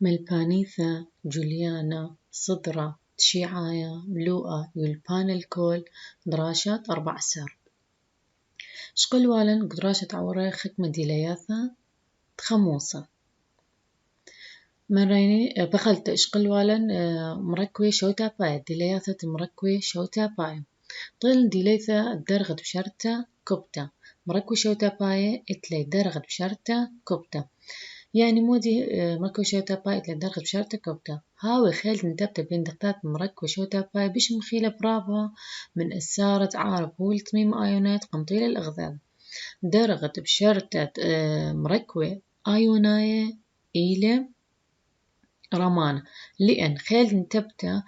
ملبانيثا جوليانا صدرا تشيعايا ملوءة يلبان الكل دراشات 4 سر شقل والن قدراشة عوري خكمة ديلياثا تخموصة مريني بخلت اشقل والن مركوي شوتا باي ديلياثا مركوي شوتا باي طيل ديليثا الدرغد بشرتا كبتا مركوي شوتا باي اتلي درغد بشرتا كبتا يعني مودي مركو شوتا باي إتلي درغد بشرتا كبتا هاوي خيل نتبتا بين دقتات مركو شوتا باي بيش مخيلة برافا من السارة عارف هو التميم آيونات قمطيل الأغذاب درغد بشرتا مركوي آيوناية إيلة رمانة لأن خيل نتبتا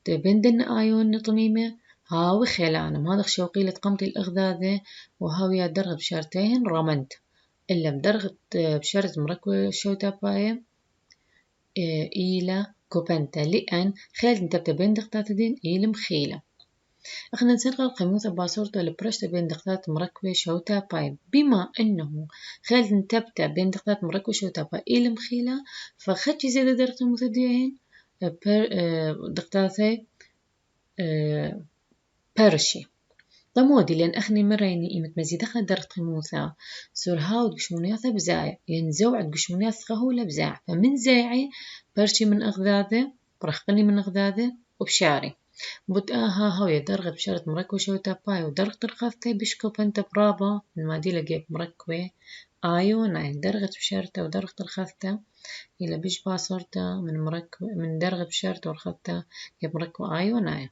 بندن آيون نطميمة هاوي خيلانم هذا شوقيلة قمطي الأغذاذة وهاوي درغد بشرتين رمنت إلا بدرغت بشرت مركوة شوتا باية إيلا كوبنتا لأن خيل نتبتا بين دقتات دين إيلا مخيلة احنا نسرق القيموثة باسورتا لبرشتا بين دقتات مركوة شوتا باية بما أنه خيل نتبتا بين دقتات مركوة شوتا باية إيلا مخيلة فخدش زيادة درجة المثديين دقتاتي برشي طمودي لأن أخني مريني إيمت مزيد أخنا درت قموثا سور هاود قشمونياثا بزايا لأن زوعد قشمونياث خهولة بزاع فمن زايعي برشي من أغذاذة برخقني من أغذاذة وبشاري بدأها هاوية درغت بشارة مركوة شوتا باي ودرغت الخاثتي بشكوب انت برابا من مادي لقيت مركوة آيوناي درغت بشارته ودرغت الخاثته إلى بيش باصرته من مركوة من درغت بشارته ورخاثته يا مركوة آيوناي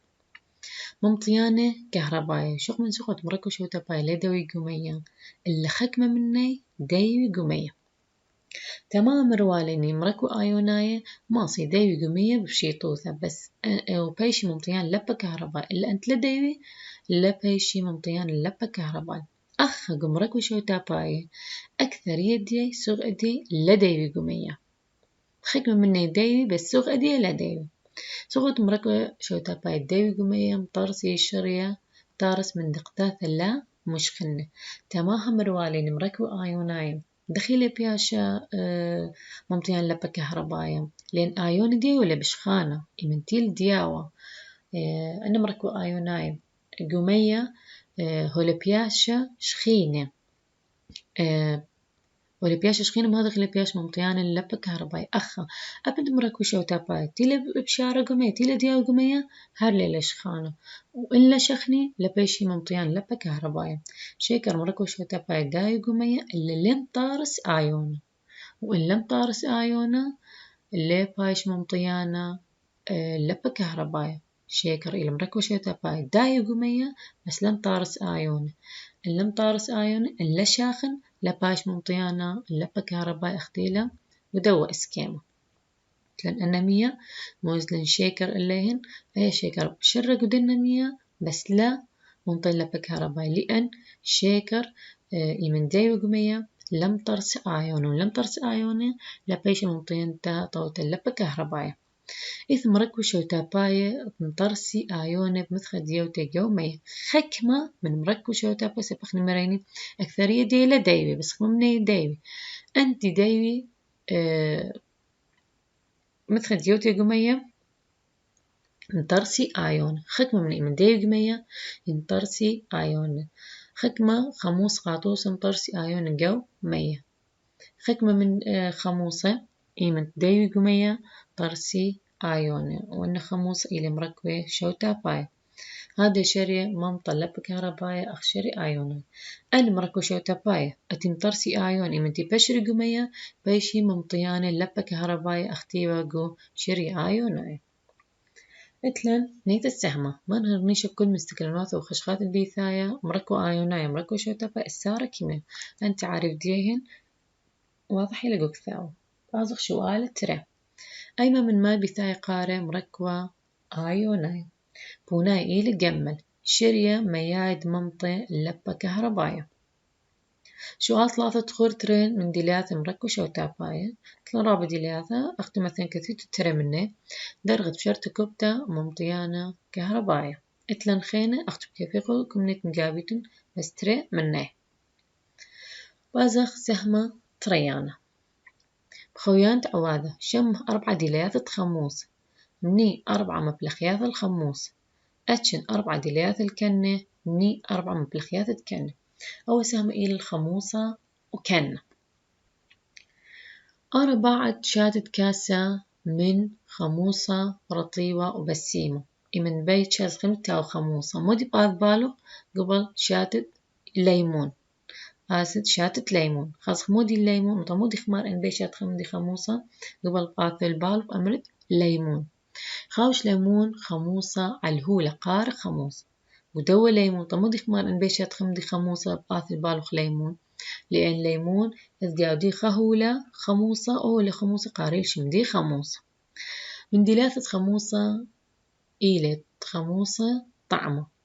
ممطيانة كهربائية شوق من سخط مركو شوتا باي لدوي قمية اللي خكمة مني دايوي قمية تمام رواليني مركو آيوناية ماصي دايوي قمية بشيطوثة بس وبيشي ممطيان لبا كهربائي إلا أنت لدايوي لبيشي ممطيان لبا كهربائي أخ مركو شوتا باي أكثر يدي سوق أدي لدايوي قمية خكمة مني دايوي بس سوق أدي لدايوي سقط مركوة شوتا باي داوي قمية مطرسي شرية طارس من دقتات لا مش خنة تماها مروالين مركوة آيونايم دخيلة بياشا ممتين لبا كهربايا لأن آيون دي ولا بشخانة إمنتيل دياوة أنا مركوة آيونايم قمية هو بياشا شخينة ولبياش شخينة ما دخل بياش ممطيان اللبة كهرباي أخا أبد مركو شوتا باي تيلا بشارة قمية تيلا دياو قمية هار ليلة شخانة وإلا شخني لبيشي ممطيان لبة كهرباي شيكر مركو شوتا باي دايو قمية اللي لم طارس آيونا وإن لم طارس آيونا اللي بايش ممطيانا لبة كهرباي شيكر إلى مركو شوتا باي دايو قمية بس لم طارس آيونا اللي مطارس آيون اللي شاخن لباش ممطيانا اللبا كهرباء اختيلا ودوا اسكيما لأن أنمية موزلن شيكر إليهن أي شيكر بشرق ودنمية بس لا ممطي لبا كهرباء لأن شيكر يمن داي وقمية لم طرس آيون ولم طرس آيون لباش ممطين تا طوت اللبا كهرباء إذ مركو شوتا باية مطرسي آيونة بمثخة ديوتي يومي خكمة من مركو شوتا باية سبخني مريني أكثرية ديلا دايوي بس خممني دايوي أنت دايوي مثخة ديوتي قمية مطرسي آيون خكمة من دايوي قمية مطرسي آيون خكمة خموس قاطوس مطرسي آيون جو مية خكمة من خموسة إيمن دايوي قمية طرسي آيونة وإن خموس إلي مركوة شوتا باي هذا شري ممطلب كهرباية أخ شري آيونة أنا مركو شوتا باي أتم طرسي آيون إمن تي بشري قمية بيشي ممطيانة لبا كهرباية أختيوا جو شري آيونة إتلن نيت السهمة ما نغرنيش كل مستقلنات وخشخات البيثاية مركو آيونة مركو شوتا باي السارة كمان أنت عارف ديهن واضح يلقوك ثاو بازخ شو قالت ترى أيما من ما بثاي قارة مركوة آيوناي بوناي إيل جمل شرية ميايد ممطي لبا كهرباية شوال 3 خورترين من ديلات مركو شوتا باية تلرابة ديلاتها أختي مثلا كثير ترى مني درغت بشرط كبتة ممطيانة كهرباية اتلن خينة أختي كيفيقو كمنيت مقابيتن بس ترى مني بازخ سهمة تريانة خويانت عواذة شمه 4 ديليات خموس مني 4 مبلخيات الخموس أتشن 4 ديليات الكنة مني 4 مبلخيات الكنة. أول سهم إلى الخموصة وكنة. أنا بعد شاتت كاسة من خموصة رطيبة وبسيمة من بيت شاز خمتها وخموصة مودي بعض بالو قبل شاتت ليمون هاسد شاتت ليمون خاص مودي الليمون وطمودي خمار إن بيشات خمدي خموصة قبل بعض البالو بأمرد ليمون خاوش ليمون خموصة عالهولة قار خموصة ودو ليمون طمودي خمار إن بيشات خمدي خموصة بعض البالو ليمون لأن ليمون إذ خهولة خموصة أو لخموصة قاريش مدي خموصة من دلافة خموصة إيلة خموصة طعمة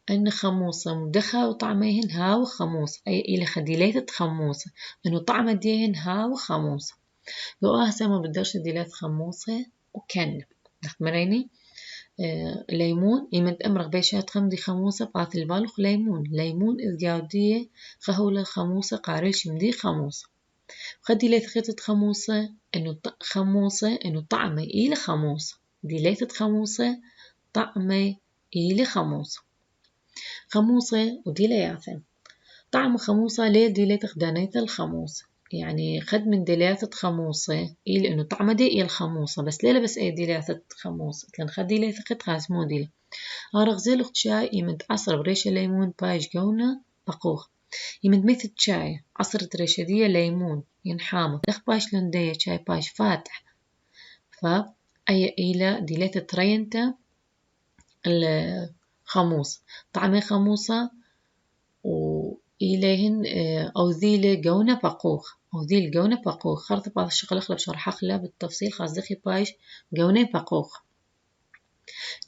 أن خموصة مدخة وطعميهن هاو خموصة أي إلى خديلية خموصة إنه طعمة ديهن هاو خموصة لو أهسا ما بدرش ديلات خموصة وكن مريني ليمون يمد أمرغ بيشات خمدي خموصة بعث البالخ ليمون إذ جاودية خهولة خموصة قاريش مدي خموصة خدي ليت خيطة خموصة إنه طعمة إلى خموصة دي ليت خموصة طعمة إلى خموصة ودي لياثن طعم خموصة ليه دي ليت خدانيت الخموصة يعني خد من دليات خموصة إلى إنه طعمة دي إلى الخموصة بس ليلة بس أي دليات خموصة كان خدي ليت خد خاز مو ديلا أرغزيل أخت شاي يمد عصر بريشة ليمون بايش جونة بقوخ يمد مثل شاي عصرة ريشة دي ليمون ينحامة دخ باش لندية شاي باش فاتح أي إلى ديليت ترينتا الخموص طعمي خموصة وإليهن أو ذيلة جونة بقوخ أو ذيل جونة بقوخ خرط بعض الشغل أخلب شرح أخلا بالتفصيل خاص دخي بايش جونة بقوخ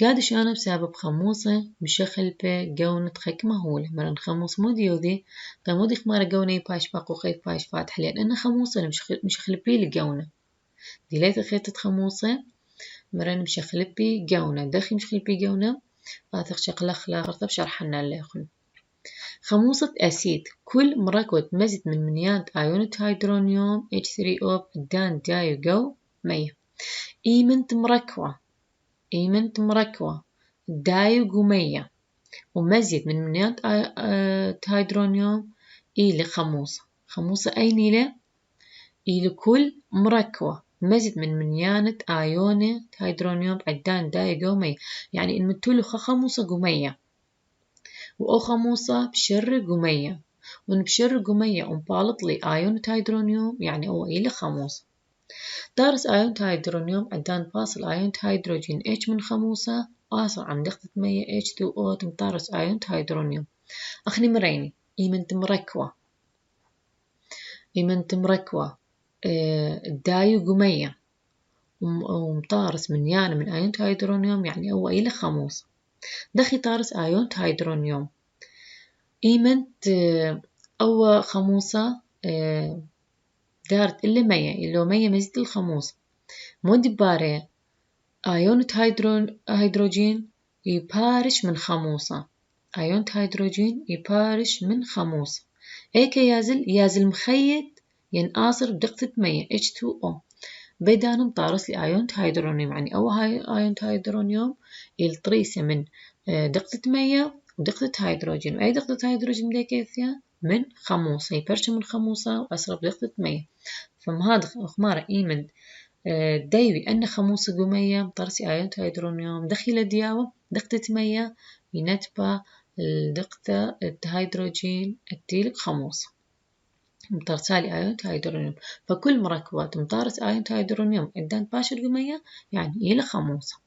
قادش أنا بسبب خموصة مشخل بي جونة خك مهولة مرن خموص موديو ذي تمودي خمارة جونة بايش بقوخي بايش فاتح لأن أنا خموصة مشخل بي لجونة ديليت خيطة خموصة مرن مشخل بي جونة دخي مشخل بي جونة فاتخ شغل أخلا خرط بشرحنا اللي أخن خموصة أسيد كل مركبة مزج من منيات أيونة هيدرونيوم H3O بدان دايو جو 100 إيمنت مركبة دايو جو 100 ومزج من منيات هيدرونيوم إلى خموصة أي نيلة إلى كل مركبة مزج من منيانة أيونة هيدرونيوم بدان دايو جو 100 يعني إن متولو خموصة جو 100 وأو خموصة بشر جمية ونبشر جمية ونبالط لي آيون هيدرونيوم يعني أو إلى خموصة دارس آيون هيدرونيوم عدان فاصل آيون هيدروجين H من خموصة آصر عم دخلت مية H2O تمطارس آيون هيدرونيوم أخني مريني إيمنت مركوة دايو جمية ومطارس من آيون هيدرونيوم يعني أو إلى خموصة دخي طارس آيون هيدرونيوم إيمنت أو خموصة دارت إلا 100 إلا 100 مزيد الخموصة مودي باري آيون هيدروجين يبارش من خموصة آيون هيدروجين يبارش من خموصة هيك يازل مخيط ينقاصر بدقة 100 H2O بدان مطارس لآيون هيدرونيوم يعني أو آيون هيدرونيوم يلطريسة من دقة 100 ودقة هيدروجين وأي دقة هيدروجين دي كيفية من خموصة يبرش من خموصة وأسرب دقة 100 فمهاد خمارة إيمن دايوي أن خموصة قمية مطرسي آيون هيدرونيوم دخيلة دياوة دقة 100 ينتبع الدقة الهيدروجين التيلك خموصة مطرسالي آيون هيدرونيوم فكل مركبات مطارس آيون هيدرونيوم إدان باشر قمية يعني إلى خموصة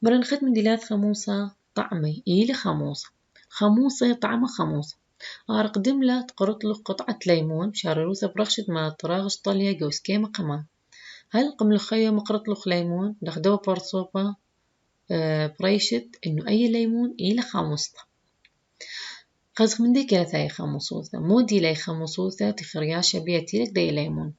مرن خد من دلات خموصة طعمي إلى خموصة طعمة خموصة أرقدم له تقرط له قطعة ليمون شارروسة برخشة ما تراغش طالية جوز كيمة قمان هل قم لخية مقرط له ليمون دخدوه برصوبة بريشت إنه أي ليمون إلى خموصة خزخ من ديك لثاي خموصوثة مو دي لي خموصوثة تخرياشة بيتي لك دي ليمون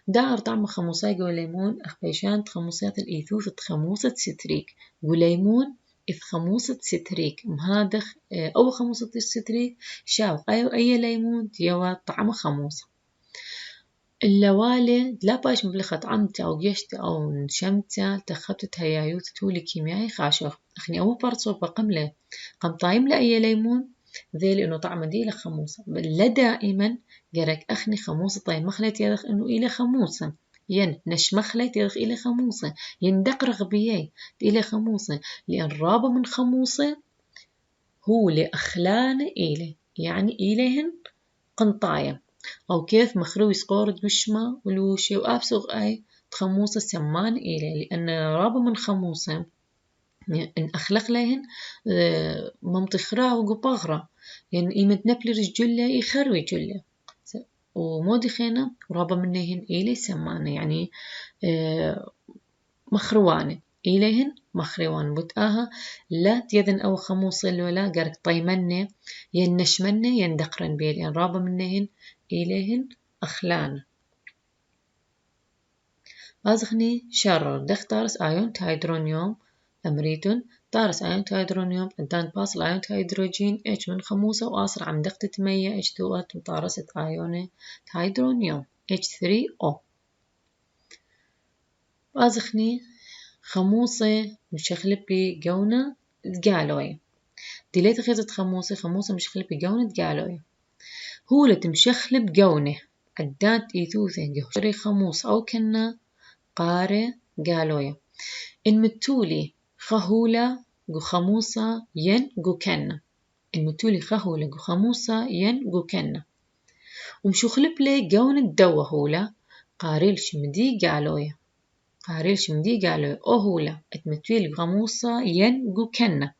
دار طعم خموصاي جو ليمون أخبيشان تخموصات الإيثوث تخموصة ستريك وليمون إذ خموصة ستريك مهادخ أو خموصة الستريك شاو أي ليمون تيوا طعم خموصة اللوالي لا باش مبلغت عمتي أو جيشتي أو نشمتها تخبتت هيايوت تولي كيميائي خاشوخ أخني أول برصو بقملة قم طايم لأي ليمون ذيلي إنه طعمه ديله خموصة لا دائما جرك أخني خموصة طيب مخلت يدخ إنه إلي خموصة ين نش مخلت يدخ إلي خموصة ين دقرغ بيي إلي خموصة لأن رابة من خموصة هو لأخلانه إلي يعني إليهن قنطايم أو كيف مخروي سقورد بشمة ولوشي وأبسغ أي تخموصة سمان إلي لأن رابة من خموصة إن أخلق لهن ممطخرا وقبغرا يعني إيمت نبلرج جلة يخروي جلة ومودي خينا رابة منهن إلي سمانة يعني مخروانة إليهن مخروان بتآها لا تيذن أو خموصة ولا قرق طيمنة ينشمنة يندقرن بيه لأن رابة منهن إليهن أخلان أزغني شرر دخ تارس آيون تهيدرونيوم أمريتون تارس آيون تهيدرونيوم انتان باصل آيون تهيدروجين إيش من خموسة وآصر عم دخت تمية إيش توات مطارسة آيون تهيدرونيوم H3O أزغني خموصة مشخلب بجونة تقالوي دليت خيزت خموصة مشخلب بجونة تقالوي هو لتمشخلب جونة عدات إيثوثة جهشري خموص أو كنا قارة قالويا إن متولي خهولة جو خموصة ين جو كنا إن متولي خهولة جو خموصة ين جو كنا ومشخلب لي جونة دوهولة قاريل شمدي قالويا قاريل شمدي قالويا أهولة اتمتولي خموصة ين جو كنا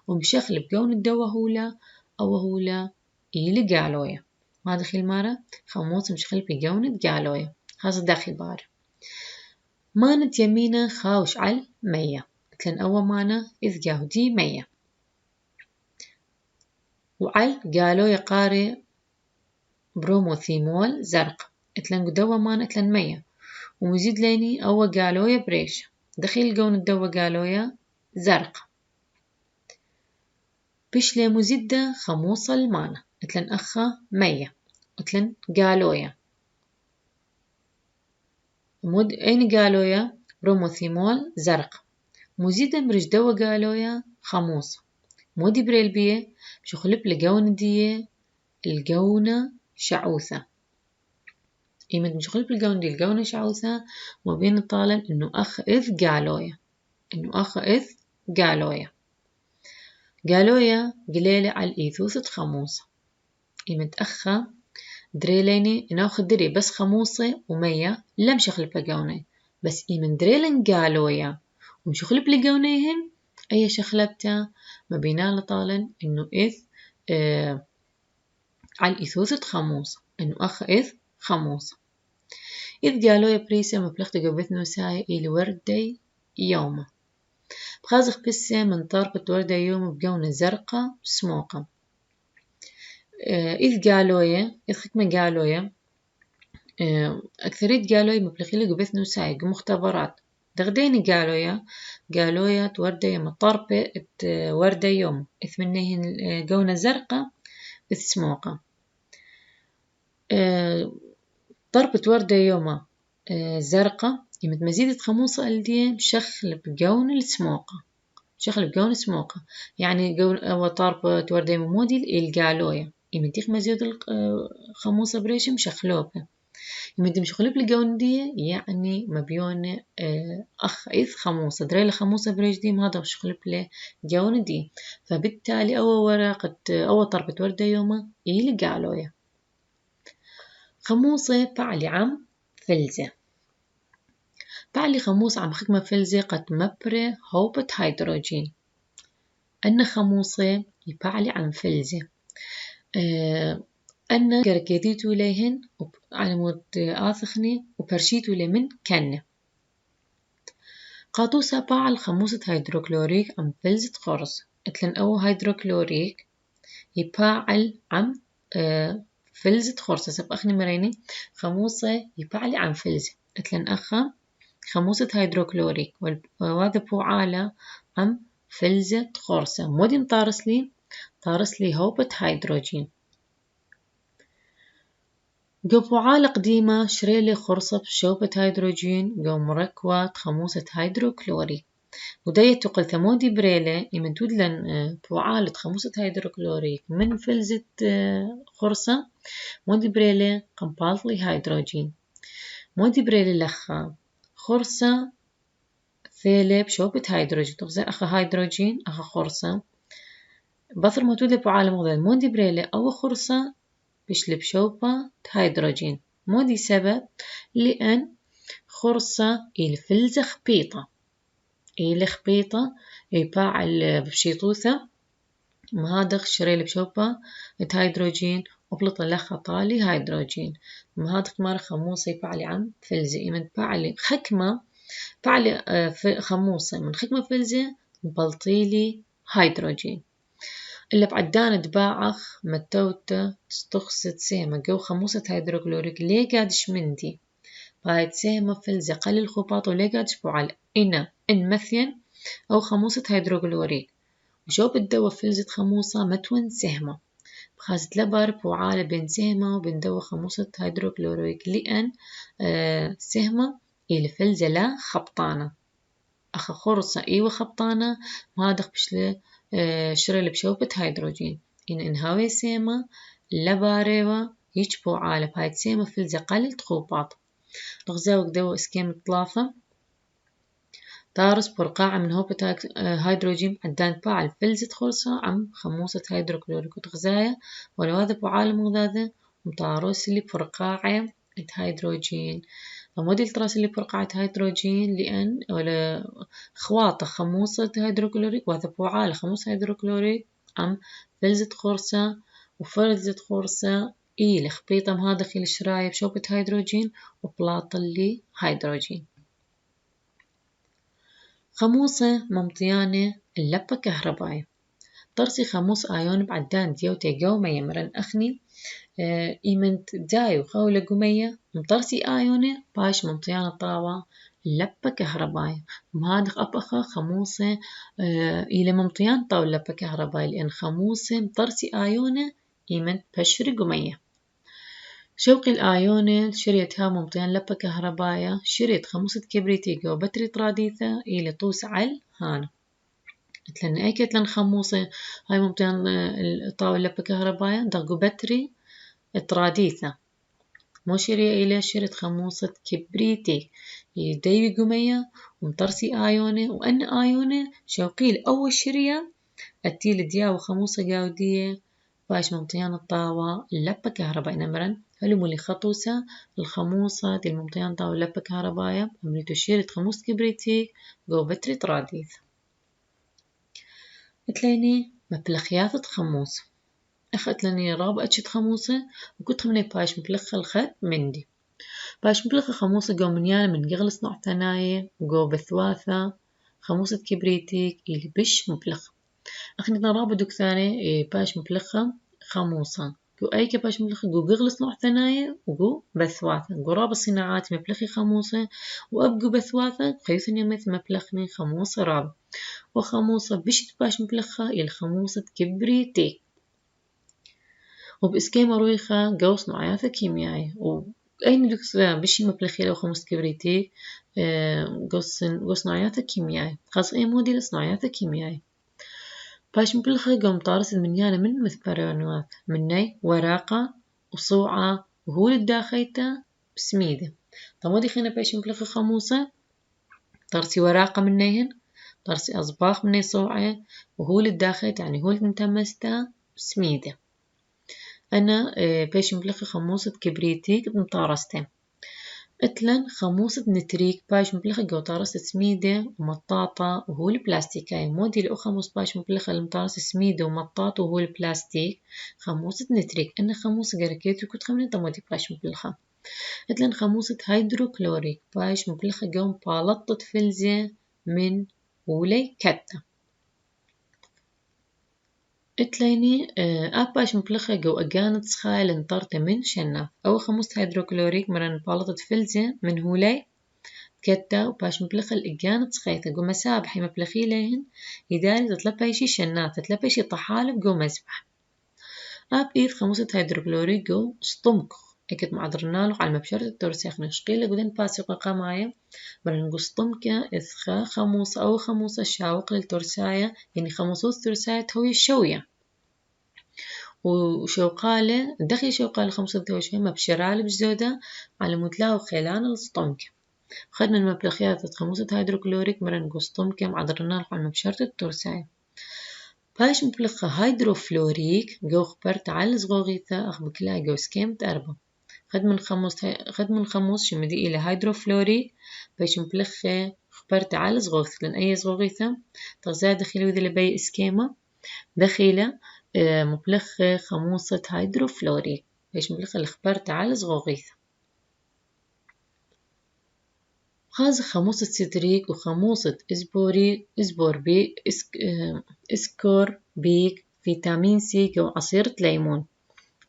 ومشخلب جونة دوهولة أو هولة إيلي قالويا ما دخل مرة خموص مشخلب بجونة قالويا هذا داخل بار مانت يمينة خاوش على مية كان أول مانا إذ جاودي مية وعل قالوا يقاري بروموثيمول زرق اتلن قدوة مانا اتلن مية ومزيد ليني أول قالوا يا بريش دخيل قون الدوة قالوا يا زرق بيش لي مزيدة خموصة المانا اتلن أخا مية اتلن قالوا يا أين قالوا يا بروموثيمول زرق مزيدة مرج دوا قالوا يا خموصة مودي بريل بيه شو خلب لجون دي الجونة شعوثة إيمت مش خلب الجون دي الجونة شعوثة ما بين الطالب إنه أخ إذ قالويا إنه أخ إذ قالويا قالويا قليلة على الإيثوثة خموصة إيمت أخا دريليني إنه أخ دري بس خموصة ومية لم شخلب لجونة بس إيمن دريلن قالويا ومش خلب لجونيهن أي شخلبتا ما بينا لطالن إنه إذ على الإثوثة خموصة إنه أخ إذ خموصة إذ قالوا يا بريسة مبلغت قبثنا ساي إلى وردي يومه بخازخ بسة من طربة وردي يوم بجونة زرقاء سموقة إذ قالوا يا إذ خكمة قالوا يا أكثرية قالوا يا مبلغي قبثنا ساي مختبرات دغديني قالوا يا توردي مطربة وردي يوم إثمنهن جونة زرقاء سموقة طربة وردة يومة زرقاء يمت مزيدة خموصة الديم شخل بجون السموقة شخل بجون السموقة يعني جون أو طربة وردة موديل الجالويا يمتيخ مزيدة خموصة بريشم شخلوبة يمدي مشخلب الجون دي يعني مبيون أخ إذ خموصة دري خموصة بريش دي ما هذا مشخلب له جون دي فبالتالي أول ورقة أول طربة وردة يومة الجالويا خموصة بعلي عم فلزة بعلي خموصة عم خدمة فلزة قد مبرة هوبة هيدروجين أن خموصة يبعلي عم فلزة أن كركيتيتو ليهن على مود آثخني وبرشيتو لمن كنة قاطوسة بعل خموصة هيدروكلوريك عم فلزة خرص اتلن أو هيدروكلوريك يبعل عم فلزة خرصة سب أخني مريني خموصة يبعلي عن فلزة اتلن أخا خموصة هيدروكلوريك وهذا بوعالة عم فلزة خرصة مودين طارس لي هوبة هيدروجين جو فعالة قديمة شريلي خرصة بشوبة هيدروجين جو مركوة خموسة هيدروكلوريك ودية تقل ثمودي بريلة يمنتود لن فعالة خموسة هيدروكلوريك من فلزة خرصة مودي بريلة قمبالطلي هيدروجين مودي بريلة لخا خرصة ثيلب شوبة هيدروجين تغزى أخا هيدروجين أخا خرصة بثر موجودة فعالة مغذى مودي بريلة أو خرصة بشلب شوبة هيدروجين مودي سبب لأن خرصة الفلزة خبيطة خبيطة يفاعل بشيطوثة مهادخ شريل بشوبة هيدروجين وبلط لخا طالي هيدروجين مهادخ مار خموصة يفاعل عن فلزة من فاعل خكمة فاعل خموصة من خكمة فلزة بلطيلي هيدروجين اللي بعدان دباعخ متوتة تستخصد سيمة جو خموسة هيدروكلوريك ليه قادش مندي بايت سيمة فلزة قليل خباط وليه قادش فعال إن مثين أو خموسة هيدروكلوريك وشوب الدوا فلزة خموصة متون سهمة بخازت لبار فعالة بين سهمة وبين دوا خموسة هيدروكلوريك لأن سهمة الفلزة لا خبطانة أخا خرصة إيوة خبطانة مهادخ بشلي شرل بشوبة هيدروجين إن هاوي سيمة لباريوة يجبو عالب هاي سيمة فلزة قليل تخوباط نغزاوك دو اسكيم طلافة تارس برقاعة من هوبة هيدروجين عدان فاعل فلزة خرصة عم خموسة هيدروكلوريك وتغزايا ولو هذا فعال مغذاذة متاروس اللي برقاعة هيدروجين موديل تراس اللي برقعة هيدروجين لأن ولا خواطة خموصة هيدروكلوريك وهذا فعال خموصة هيدروكلوريك عم فلزة خرصة وفلزة خرصة خبيطة مهذا خيل شرايب شوبة هيدروجين وبلاطلي هيدروجين خموصة ممطيانة اللبة كهربائية طرسي خموص آيون بعدان ديوتي جو يمرن أخني إيمنت دايو خولة قمية مطرسي آيونة باش ممطيانة طاوة لبة كهربائية وهذا أبخا خموصة إلى ممطيان طاوة لبة كهربائية لأن خموصة مطرسي آيونة إيمنت بشري قمية شوقي الآيونة شريتها ممطيان لبة كهربائية شريت خموصة كبريتيكا وبتري طراديثة إلى طوس عل هانا لأن أكيد لن خموصة هاي ممطيان طاوة لبة كهربائية دقو بتري طراديثة مو شرية إلى شريت خموصة كبريتي يديوي قمية ومطرسي آيونة وأن آيونة شوقيل أول شرية التيل ديا وخموصة جاودية باش ممطيان الطاوة لبة كهربائية نمرن هلو مولي خطوسة الخموصة دي الممطيان طاوة لبة كهربائية أمريتو شريت خموصة كبريتي جو بتري طراديث اتليني مبلخياثة خموصة أخذت لني رابع أشد خموصة وكنت مني باش مبلخ الخط مندي باش مبلخ خموصة جو منيانا من قغلس نوع ثناية وجو بثواثة خموصة كبريتيك اللي بش مبلخ أخذنا رابع دوك ثاني باش مبلخة خموصة جو أيك باش مبلخ جو قغلس نوع ثناية وجو بثواثة جو رابع صناعات مبلخي خموصة وأبقو بثواثة خيثني مثل مبلخني خموصة رابع وخموصة بشت باش مبلخة الخموصة كبريتيك وبإسكيمة رويخة جو صناعيات كيميائية وأين دوكس بشي مبلخي لو خمس كبريتيك جو صناعيات كيميائية خاصة أي موديل صناعيات كيميائية باش مبلخة جو مطارس المنيانة من مثبرانوات مني ورقة وصوعة وهول الداخيتة بسميدة طمودي خينا باش مبلخة خموصة طارسي ورقة منيهن طارسي أصباخ مني صوعة وهول الداخيتة يعني هول متمستا بسميدة أنا باش مبلخة خموصة كبريتيك بمطارستين اتلن خموصة نتريك باش مبلخة جو طارست سميدة ومطاطة وهو البلاستيكاي مودي لأو خموص باش مبلخة المطارست سميدة ومطاطة وهو البلاستيك خموصة نتريك أنا خموصة جركيت وكنت خمني طمودي باش مبلخة اتلن خموصة هيدروكلوريك باش مبلخة جو مبالطة فلزة من ولي كتة اتليني باش مبلخة جو أجانت سخايل انطرت من شنة أو خموس هيدروكلوريك مرن بالطة فلزة من هولاي كتا وباش مبلخة الأجانت سخيثة جو مسابح مبلخي لهن يداري تتلبيشي شنات تتلبيشي طحالب جو مسبح إيد خموسة هيدروكلوريك جو استمك اكت معذرنالو على مبشرة الترسيخ نشقيلة قدن باسقة قماية برنقسطمك إثخا خموس أو خموس الشاوق للترساية يعني خموسوس ترساية هوي الشوية وشوقالة دخي شوقالة خمسة ذوشية مبشرال بجزودة على متلاو خيلان السطمك خدنا المبلخيات خموسة هيدروكلوريك برنقسطمك معذرنالو على مبشرة الترساية باش مبلخة هيدروفلوريك جو خبرت على زغوغيثة أخبكلا جو سكيمت أربعة خد من خموس شمدي إلى هيدروفلوريك باش مبلخة خبرت على زغوغيثة لأن أي زغوغيثة تغزى دخيلة وذي لبي إسكيمة دخيلة مبلخة خموسة هيدروفلوريك باش مبلخة اللي خبرت على زغوغيثة خاز خموسة سيتريك وخموسة اسكور بيك فيتامين سي جو عصيرة ليمون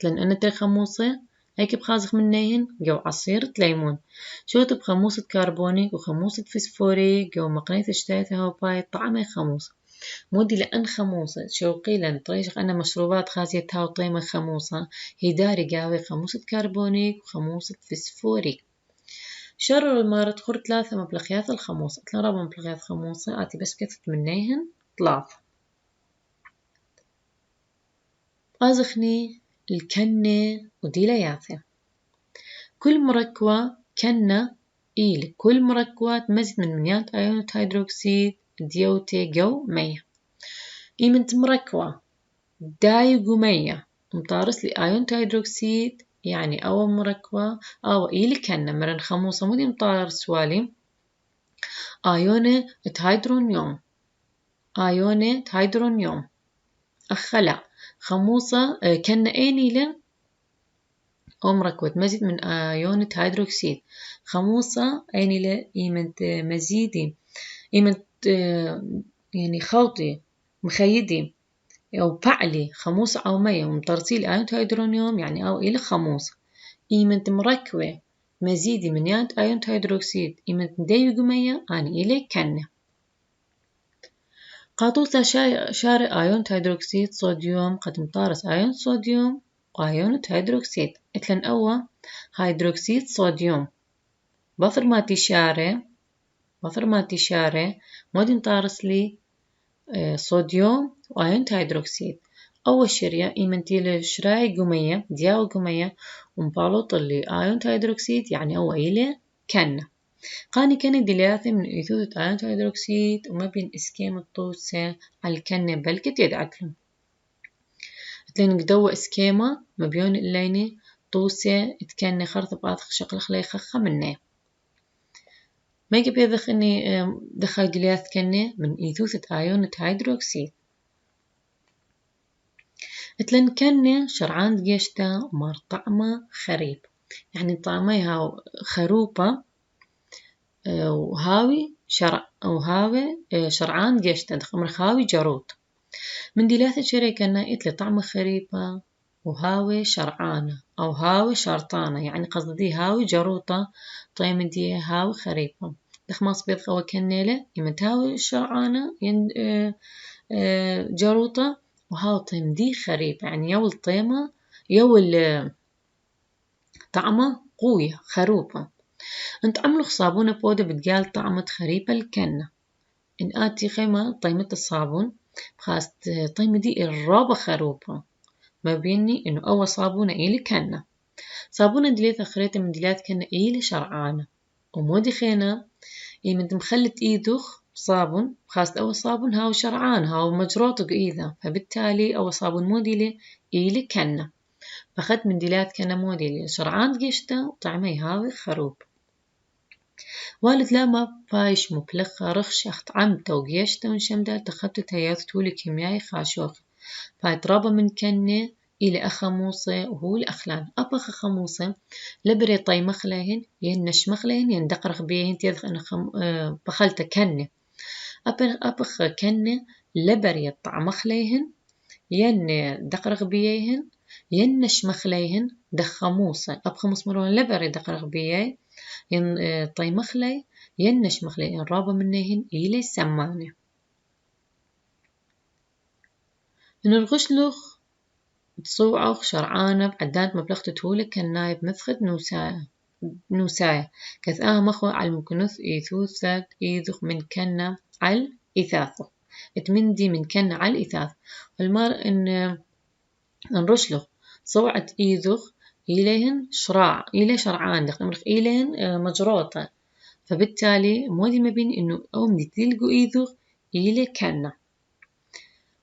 لأن أنا تري خموسة هيك بخازخ منهن جو عصيرة ليمون شوت بخموسة كربونيك وخموسة فسفوريك جو مقنية اشتايتها هوباي طعمي خموسة مودي لأن خموسة شوقي لأن طريش أنا مشروبات خازيتها وطيمة خموسة هي داري قاوي خموسة كربونيك وخموسة فسفوريك شرر المارد خور ثلاثة مبلغيات الخموسة رابع مبلغيات خموسة آتي بس كثت منيهن ثلاثة أزخني الكنة وديلياته كل مركوة كنة كل مركوة تمزج من منيات أيون هيدروكسيد ديوتي جو مية إيمنت مركوة دايقو مية مطارس لي أيون هيدروكسيد يعني أو مركوة أو كنة مرن خموسة مودي مطار سوالي أيونة هيدرونيوم أخلا خموسة كنة له أو مركوة تمزج من أيونة هيدروكسيد خموسة له إيمنت مزيدي إيمنت يعني خوطي مخيدي أو بعلي خموسة أو مية ومطرسيل أيونة هيدرونيوم يعني أو إلى خموسة إيمنت مركوة مزيدي من يانت أيون هيدروكسيد إيمنت ديوغ مية أني إلي كنة قاطوسة شارع أيون هيدروكسيد صوديوم قد مطارس أيون صوديوم وأيون هيدروكسيد إتلن أول هيدروكسيد صوديوم بثر ما تشارع مودي مطارس لي صوديوم وأيون هيدروكسيد أول شرية إيمنتيل شراي قمية دياو قمية ومبالوط اللي أيون هيدروكسيد يعني أول إلي كنة قاني كان دلياثي من إيثوثة أيون هيدروكسيد وما بين إسكيم الطوسة على الكنة بلكت يدعكلم تلين قدوة إسكيمة مبيون الليني طوسة اتكنة خرطة بآثخ شقل خلي خخة منه ما يجب يذخ إني دخل دلياث كنة من إيثوثة أيون هيدروكسيد اتلن كنة شرعان دقيشتا ومار طعمة خريب يعني طعميها خروبة وهاوي شرعان دقيشتا دخمر خاوي جاروت من دلاثة شريكنا إتلي طعمة خريبة وهاوي شرعانة أو هاوي شرطانة يعني قصدي هاوي جاروطة طيب دي هاوي خريبة دخماس بيض خوا كنيلة يمت هاوي شرعانة جاروطة وهاو طيم دي خريب يعني يول طيمة يول طعمة قوية خروبة انت عملوا صابونة بودة بتقال طعمة خريبة الكنة ان آتي خيمة طيمة الصابون بخاست طيمة دي الرابة خروبة ما بيني انه اول صابونة إيلي كنة صابونة دليثة خريطة من دليات كنة إيلي شرعانة ومودي خينا من مخلت إيدوخ صابون خاصة أول صابون هاو شرعان هاو مجروطق إيذا فبالتالي أول صابون موديلي إيلي كنة فخدت من ديلات كنة موديلي شرعان قشتا وطعمي هاوي خروب والد لما بايش مبلخة رخش أخت عمتا وقيشتا ونشمدا تخبت تيات تولي كيميائي خاشوخ فاترابا من كنة إلى أخموصة وهو الأخلان أبخ خموصة لبري طي مخلهن ينش مخلهن يندقرخ بيهن تيذخ أنا بخلت كنة أبخ كنة لبري الطع مخليهن ين دقرخ بيهن ينش مخليهن دخموصة أبخموص مرون لبري دقرخ بيه ين طي مخلي ينش مخليهن رابا منهن إلي سمانة نرغشلوخ تصوعخ شرعانة بعدانت مبلغت تهولك كالنايب مثخت نوسايا كثاها مخو على المكنوث إيثوثات إيذخ من كنا على إثاثه اتمندي من كنا على الإثاث والمار إن نرشلخ صوعت إيذخ إليهن شراع إلي شرعان دخل إليهن مجروطة فبالتالي مودي ما بين إنه أمدي تلقوا إيذخ إلي كنا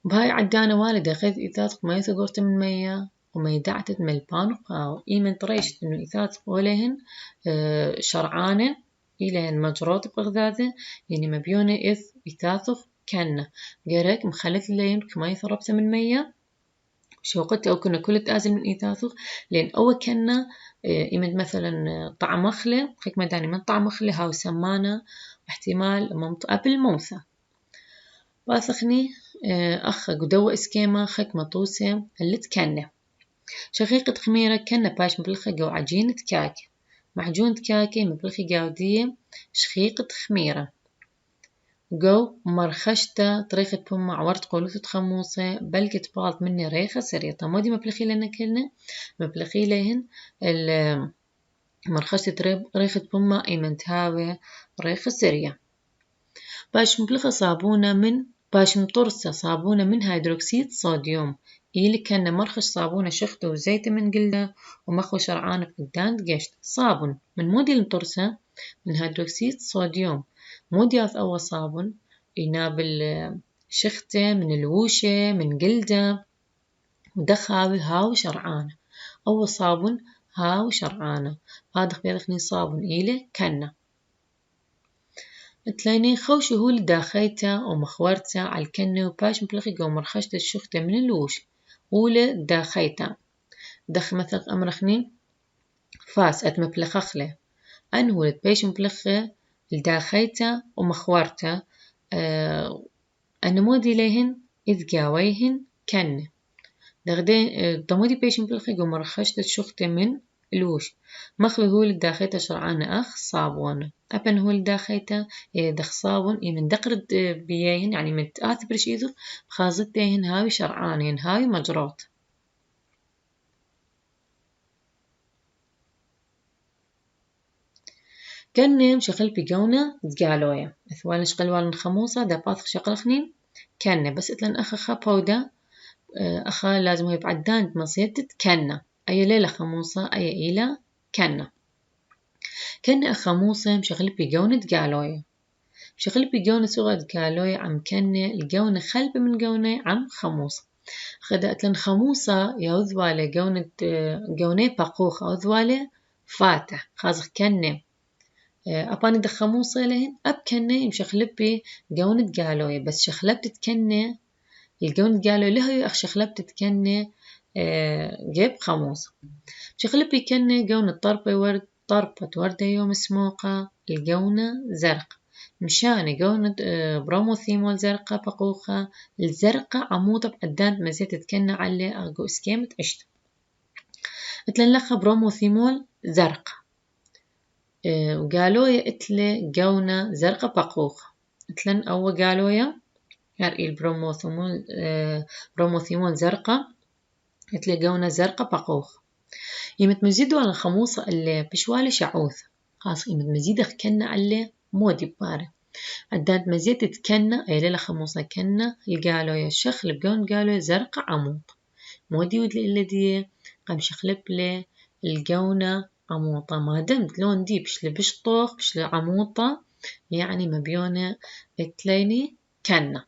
بهاي عدانا والدة خذ إثاث ما يثقرت من مية وما يدعتت من البانق أو إيمن طريشت إنه إثاث ولهن شرعانة إلهن مجروط بغذاذة يعني ما بيونه إثاثف كنا جرك مخلت لين ما يثربت من مية شو قلت أو كنا كل تأزل من إثاثف لأن أول كنا إيمن مثلا طعم خله خيك مداني من طعم خله هاو سمانة احتمال قبل موثى واثخني أخ قدوة إسكيما خك مطوسة اللي تكنه شقيقة خميرة كنا باش مبلخة جو عجينة كاكي معجون كاكي مبلخي جاودية شقيقة خميرة جو مرخشتا طريقة بوم عورت قولوثة خموصة بلقت بالط مني ريخة سرية طمودي مبلخي لنا كلنا مبلخي لهن مرخشت ريخة بوم إيمنت هاوي ريخة سرية باش مبلخة صابونة من باش مطرسة صابونة من هيدروكسيد صوديوم إيلي كان مرخش صابونة شخته وزيت من جلده ومخو شرعانة قدام قشت صابون من مودي المطرسة من هيدروكسيد صوديوم مودي أول صابون ينابل شخته من الوشة من جلده ودخاوي هاو شرعانة أول صابون هاو شرعانة هذا بيدخني صابون إيلي كنا تلاقيني خوش هو اللي داخيته ومخورته على الكنة وباش مبلغي قوم مرخشت الشخته من الوش ولا داخيته دخ مثل أمرخني فاس أتمبلخخله أنه ولد باش مبلغه الداخيته ومخورته أنا مودي لهن إذ جاويهن كنة دغدين دمودي باش مبلغي قوم مرخشت الشخته من الوش مخلي هو اللي داخيته شرعانة أخ صابون أبن هو اللي داخيته دخ صابون من دقرد بيهن يعني من تآثبرش إذو خازتهن هاوي شرعانين هاوي مجروط كنم شغل بيجونا تقالويا أثوال شغل والن خموصة دا باثخ شغلخنين كنة بس إتلن أخا خابودا أخا لازم يبعدان مصيدت كنة أي ليلة خموصة أي إيلة كنة كنة خموصة مشغل بيجونة قالوية مشغل بيجونة صغة قالوية عم كنة الجونة خلب من جونة عم خموصة خدأت لن خموصة يوذوالة جونة بقوخ أوذوالة فاتح خازخ كنة أباني ده خموصة لهن أب كنة مشغل بيجونة قالوية بس شخلبت تكنة الجونة قالوية لهي أخ شخلبت تكنة جيب خموصة شخلب بيكنة جونة طربة وردة يوم سموقة الجونة زرق مشان جونة بروموثيمول زرقة بقوخة الزرقة عمودة بقدان مزيت تكنة على أرجو اسكيمة عشت اتلن لخا بروموثيمول زرقة وقالويا اتلي جونة زرقة بقوخة اتلن أو قالويا هرئي البروموثيمول زرقة اتلي جونة زرقة بقوخة يمت مزيدو على الخموصة اللي بشوالي شعوث خاص يمت مزيدة كنا على مودي باري عداد مزيدة تكنا أي ليلة خموصة كنا القالوا يا شخلب قون قالوا زرقة عمود مودي ودلي إلا دي قام شخلب لي القونة عموطة ما دمت لون دي بشل بشطوخ بشل عموطة يعني مبيونة تليني كنا